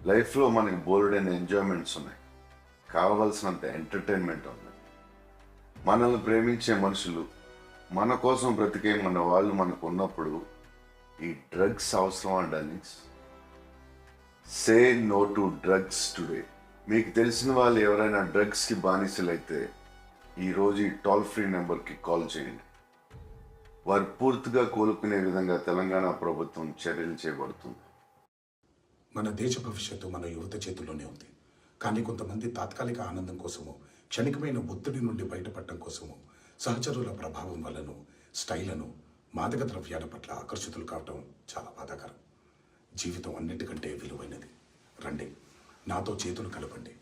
లైఫ్లో మనకి బోల్డైన ఎంజాయ్మెంట్స్ ఉన్నాయి, కావలసినంత ఎంటర్టైన్మెంట్ ఉంది. మనల్ని ప్రేమించే మనుషులు, మన కోసం బ్రతికే మన వాళ్ళు మనకు ఉన్నప్పుడు ఈ డ్రగ్స్ అవసరం అండి. Say no to drugs today. మీకు తెలిసిన వాళ్ళు ఎవరైనా డ్రగ్స్కి బానిసలైతే ఈరోజు ఈ టోల్ ఫ్రీ నెంబర్కి కాల్ చేయండి. వారు పూర్తిగా కోలుకునే విధంగా తెలంగాణ ప్రభుత్వం చర్యలు చేపడుతుంది. మన దేశ భవిష్యత్తు మన యువత చేతుల్లోనే ఉంది. కానీ కొంతమంది తాత్కాలిక ఆనందం కోసము, క్షణికమైన ఒత్తిడి నుండి బయటపడటం కోసము, సహచరుల ప్రభావం వల్లను, స్టైలను, మాదక ద్రవ్యాల పట్ల ఆకర్షితులు కావటం చాలా బాధాకరం. జీవితం అన్నిటికంటే విలువైనది. రండి, నాతో చేతులు కలపండి.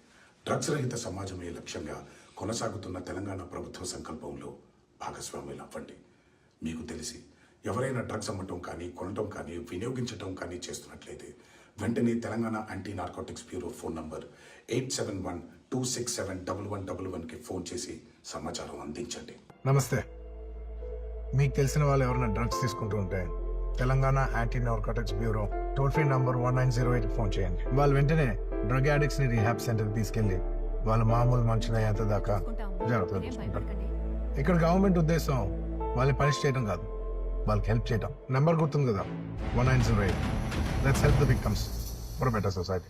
డ్రగ్స్ రహిత సమాజమే లక్ష్యంగా కొనసాగుతున్న తెలంగాణ ప్రభుత్వ సంకల్పంలో భాగస్వాములు అవ్వండి. మీకు తెలిసి ఎవరైనా డ్రగ్స్ అమ్మటం కానీ, కొనటం కానీ, వినియోగించటం కానీ చేస్తున్నట్లయితే వెంటనే Telangana anti narcotics bureau phone number 8712671111కి ఫోన్ చేసి సమాచారం అందించండి. నమస్తే. మీకు తెలిసిన వాళ్ళు ఎవరైనా డ్రగ్స్ తీసుకుంటూ ఉంటే Telangana anti narcotics bureau toll free number 1908కి ఫోన్ చేయండి. వాళ్ళు వెంటనే డ్రగ్ యాడిక్ట్స్ ని రీహాబ్ సెంటర్కి తీసుకెళ్లి వాళ్ళ మామూలు మనుషులయ్యేంత దాకా జాగ్రత్తగా చూసుకుంటారు. ఇక్కడ గవర్నమెంట్ ఉద్దేశం వాళ్ళని పనిష్ చేయడం కాదు, వాళ్ళకి హెల్ప్ చేయడం. నెంబర్ గుర్తుంది కదా, 1908. Let's help the victims for better society.